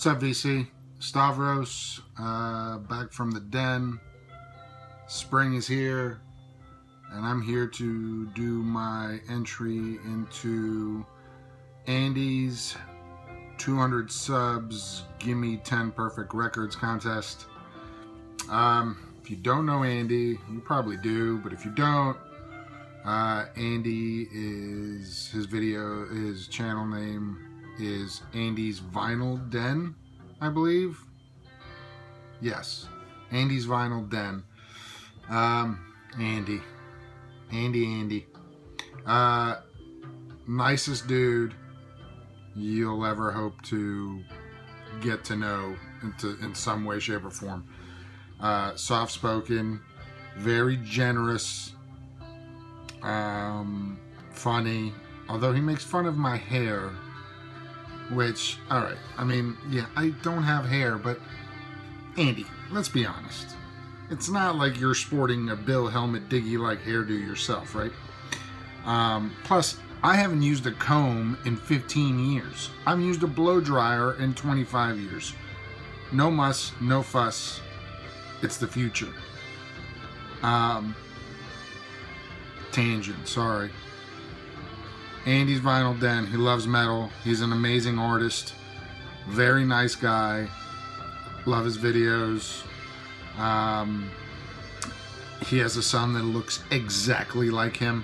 What's up, VC? Stavros, back from the den. Spring is here, and I'm here to do my entry into Andy's 200 subs Gimme 10 Perfect Records contest. If you don't know Andy, you probably do, but if you don't, Andy is, his channel name is Andy's Vinyl Den, I believe. Yes, Andy's Vinyl Den. Andy. Nicest dude you'll ever hope to get to know in some way, shape, or form. Soft-spoken, very generous, funny, although he makes fun of my hair, which, alright, I mean, yeah, I don't have hair, but Andy, let's be honest. It's not like you're sporting a Bill Helmet Diggy-like hairdo yourself, right? Plus, I haven't used a comb in 15 years. I've used a blow dryer in 25 years. No muss, no fuss. It's the future. Tangent, sorry. Andy's Vinyl Den. He loves metal. He's an amazing artist. Very nice guy. Love his videos. He has a son that looks exactly like him.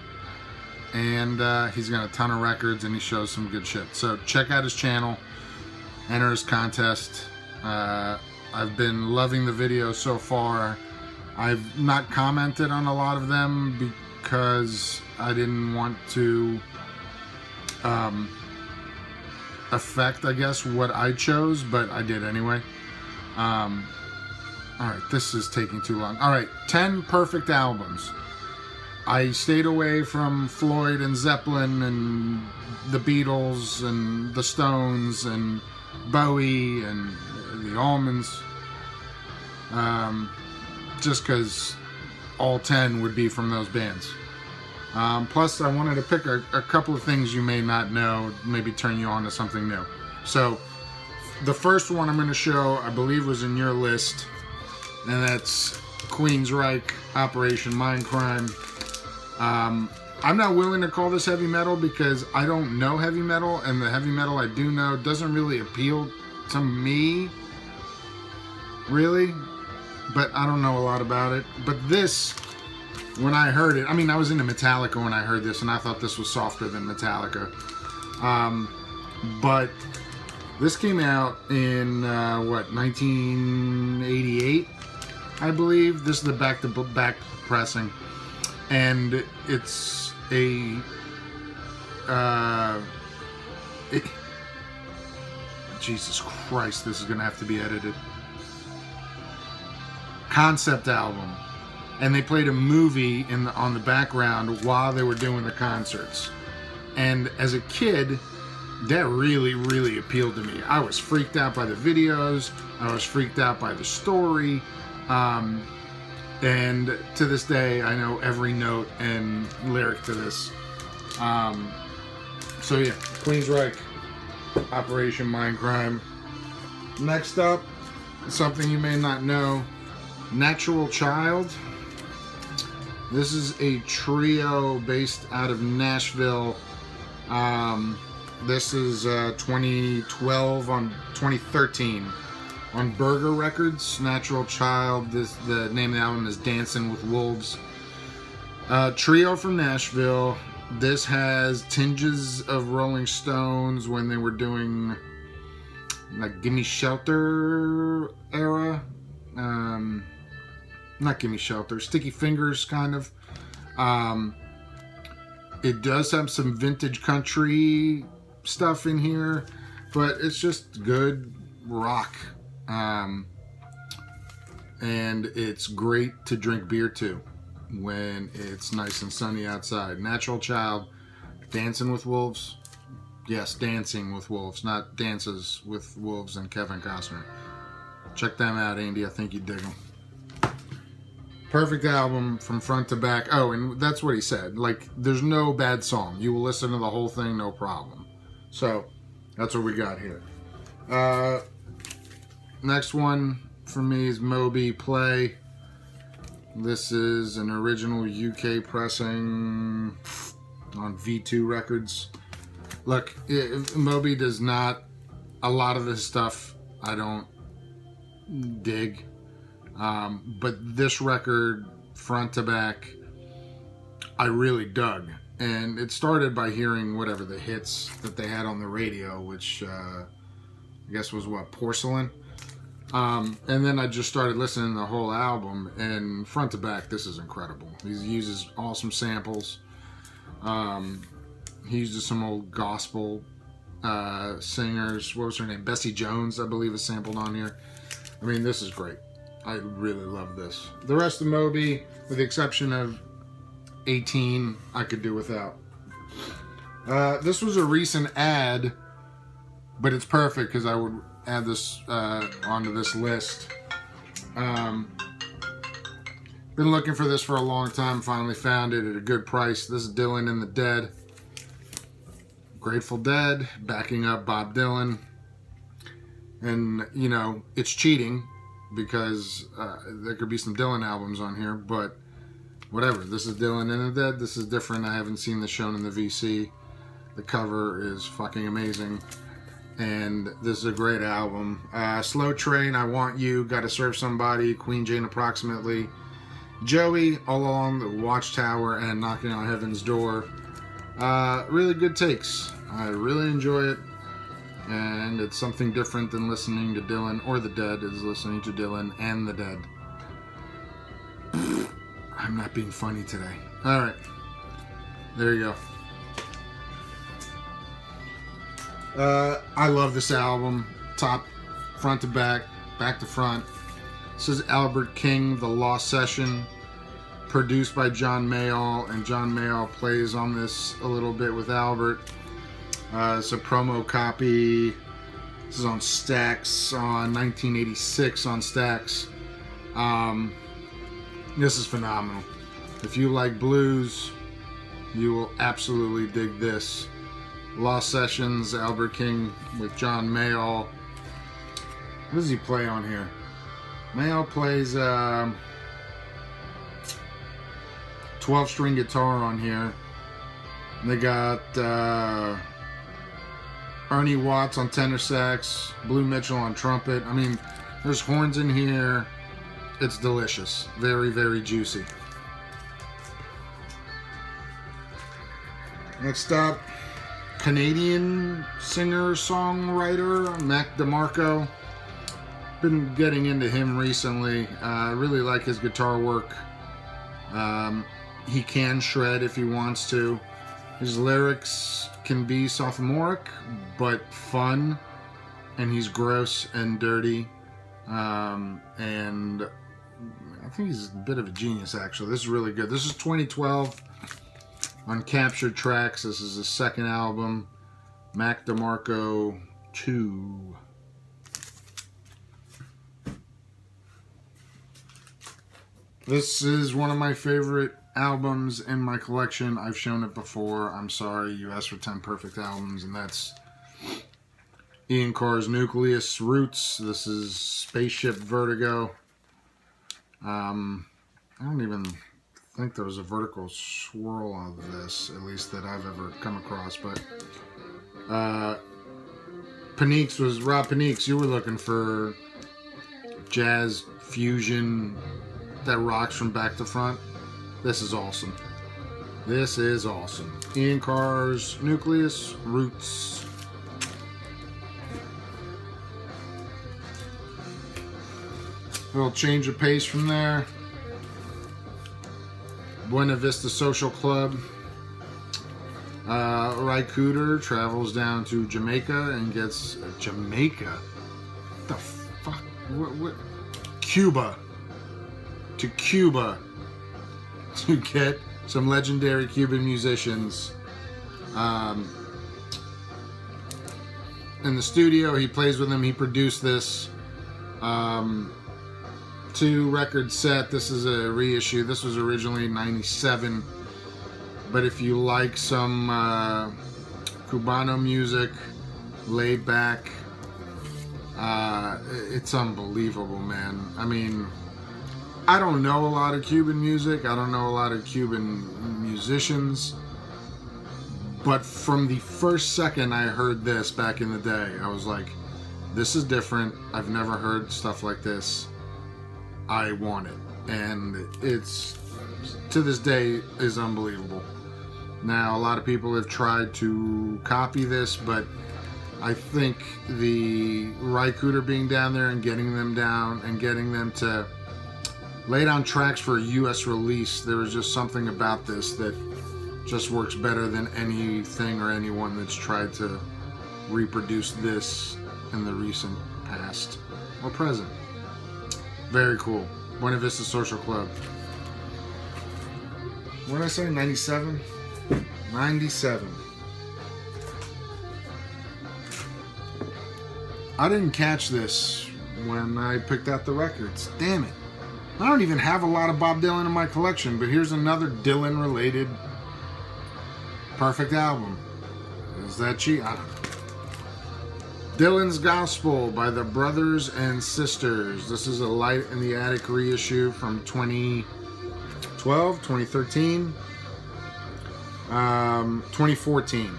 And he's got a ton of records and he shows some good shit. So check out his channel. Enter his contest. I've been loving the videos so far. I've not commented on a lot of them because I didn't want to affect, I guess, what I chose, but I did anyway. Alright, this is taking too long. Alright, 10 perfect albums. I stayed away from Floyd and Zeppelin and the Beatles and the Stones and Bowie and the Almonds. Just because all 10 would be from those bands. Plus, I wanted to pick a couple of things you may not know, maybe turn you on to something new. So, the first one I'm going to show, I believe, was in your list, and that's Queensryche, Operation Mindcrime. I'm not willing to call this heavy metal because I don't know heavy metal, and the heavy metal I do know doesn't really appeal to me, really, but I don't know a lot about it. But this, when I heard it, I mean, I was into Metallica when I heard this, and I thought this was softer than Metallica. But this came out in, 1988, I believe. This is the back-to-back pressing. And it's a, Jesus Christ, this is going to have to be edited. Concept album. And they played a movie on the background while they were doing the concerts. And as a kid, that really, really appealed to me. I was freaked out by the videos. I was freaked out by the story. And to this day, I know every note and lyric to this. So yeah, Queensryche, Operation Mindcrime. Next up, something you may not know, Natural Child. This is a trio based out of Nashville. This is 2013 on Burger Records. Natural Child. The name of the album is Dancing with Wolves. Trio from Nashville. This has tinges of Rolling Stones when they were doing like Gimme Shelter era. Not Gimme Shelter, Sticky Fingers kind of. It does have some vintage country stuff in here, but it's just good rock. And it's great to drink beer to when it's nice and sunny outside. Natural Child, Dancing with Wolves. Yes, Dancing with Wolves, not Dances with Wolves and Kevin Costner. Check them out, Andy. I think you'd dig them. Perfect album from front to back. Oh, and that's what he said. Like, there's no bad song. You will listen to the whole thing, no problem. So, that's what we got here. next one for me is Moby Play. This is an original UK pressing on V2 Records. Look, Moby does not, a lot of this stuff I don't dig. But this record, front to back, I really dug. And it started by hearing whatever the hits that they had on the radio, which I guess was what, Porcelain? And then I just started listening to the whole album, and front to back, this is incredible. He uses awesome samples. He uses some old gospel singers. What was her name? Bessie Jones, I believe, is sampled on here. I mean, this is great. I really love this. The rest of Moby, with the exception of 18, I could do without. This was a recent ad, but it's perfect because I would add this onto this list. Been looking for this for a long time. Finally found it at a good price. This is Dylan and the Dead. Grateful Dead backing up Bob Dylan. And, you know, it's cheating because there could be some Dylan albums on here, but whatever. This is Dylan and the Dead. This is different. I haven't seen this shown in the VC. The cover is fucking amazing. And this is a great album. Slow Train, I Want You, Gotta Serve Somebody, Queen Jane Approximately, Joey, All Along the Watchtower, and Knocking on Heaven's Door. Really good takes. I really enjoy it. And it's something different than listening to Dylan or the Dead, is listening to Dylan and the Dead. I'm not being funny today. Alright. There you go. I love this album. Top, front to back, back to front. This is Albert King, The Lost Session, produced by John Mayall, and John Mayall plays on this a little bit with Albert. It's a promo copy. This is on Stax, on 1986 on Stax. This is phenomenal. If you like blues, you will absolutely dig this. Lost Sessions, Albert King with John Mayall. What does he play on here? Mayall plays 12-string guitar on here. They got Ernie Watts on tenor sax, Blue Mitchell on trumpet. I mean, there's horns in here. It's delicious. Very, very juicy. Next up, Canadian singer-songwriter Mac DeMarco. Been getting into him recently. I really like his guitar work. He can shred if he wants to. His lyrics can be sophomoric, but fun. And he's gross and dirty. And I think he's a bit of a genius, actually. This is really good. This is 2012 on Captured Tracks. This is his second album, Mac DeMarco 2. This is one of my favorite albums in my collection. I've shown it before. I'm sorry, you asked for 10 perfect albums, and that's Encore's Nucleus Roots. This is Spaceship Vertigo. I don't even think there was a vertical swirl of this, at least that I've ever come across, but Paniques was Rob Paniques. You were looking for jazz fusion that rocks from back to front. This is awesome. This is awesome. Encore's Nucleus Roots. A little change of pace from there. Buena Vista Social Club. Ry Cooder travels down to Jamaica and gets Jamaica. What the fuck? What? Cuba. To Cuba to get some legendary Cuban musicians. In the studio, he plays with them. He produced this 2-record set. This is a reissue. This was originally 97. But if you like some Cubano music, laid back, It's unbelievable, man. I mean, I don't know a lot of Cuban music. I don't know a lot of Cuban musicians. But from the first second I heard this back in the day, I was like, this is different. I've never heard stuff like this. I want it. And it's, to this day, is unbelievable. Now, a lot of people have tried to copy this, but I think the Rycooter being down there and getting them down and getting them to lay down tracks for a US release, there was just something about this that just works better than anything or anyone that's tried to reproduce this in the recent past or present. Very cool. Buena Vista Social Club. What did I say? 97? 97. I didn't catch this when I picked out the records. Damn it. I don't even have a lot of Bob Dylan in my collection, but here's another Dylan related perfect album. Is that cheap? I don't know. Dylan's Gospel by the Brothers and Sisters. This is a Light in the Attic reissue from 2012, 2013, 2014.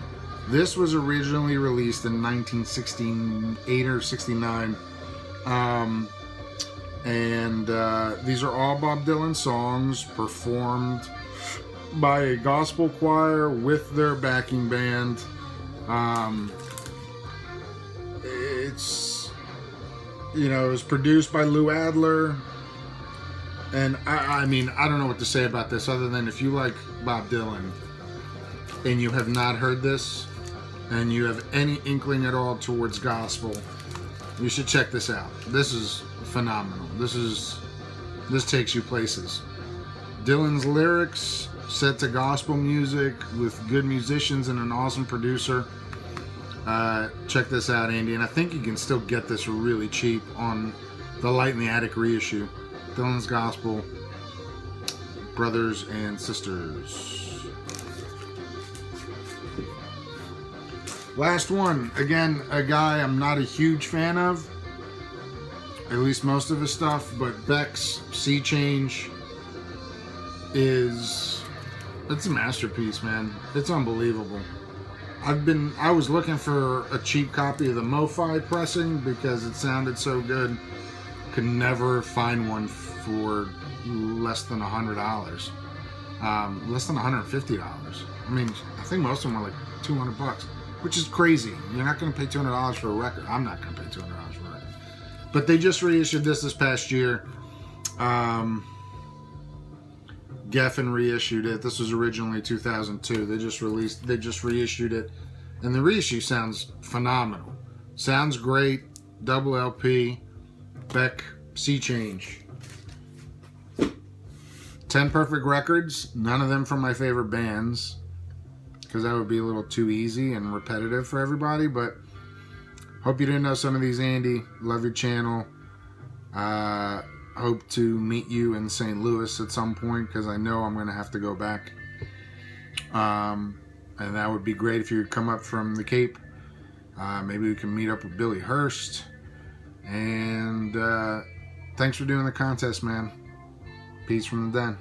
This was originally released in 1968 or 69. These are all Bob Dylan songs performed by a gospel choir with their backing band. It's, you know, it was produced by Lou Adler. And I mean, I don't know what to say about this other than if you like Bob Dylan and you have not heard this and you have any inkling at all towards gospel, you should check this out. This is phenomenal. This takes you places. Dylan's lyrics set to gospel music with good musicians and an awesome producer. Check this out, Andy, and I think you can still get this really cheap on the Light in the Attic reissue. Dylan's Gospel, Brothers and Sisters. Last one, again, a guy I'm not a huge fan of, at least most of his stuff, but Beck's Sea Change it's a masterpiece, man. It's unbelievable. I was looking for a cheap copy of the Moby pressing because it sounded so good. Could never find one for less than $100. Less than $150. I mean, I think most of them were like $200, which is crazy. You're not going to pay $200 for a record. I'm not going to pay $200 for a record. But they just reissued this past year. Geffen reissued it. This was originally 2002. They just reissued it. And the reissue sounds phenomenal. Sounds great. Double LP. Beck Sea Change. 10 perfect records. None of them from my favorite bands, because that would be a little too easy and repetitive for everybody. But hope you didn't know some of these, Andy. Love your channel. Hope to meet you in St. Louis at some point, because I know I'm going to have to go back. And that would be great if you would come up from the Cape. Maybe we can meet up with Billy Hurst. And thanks for doing the contest, man. Peace from the den.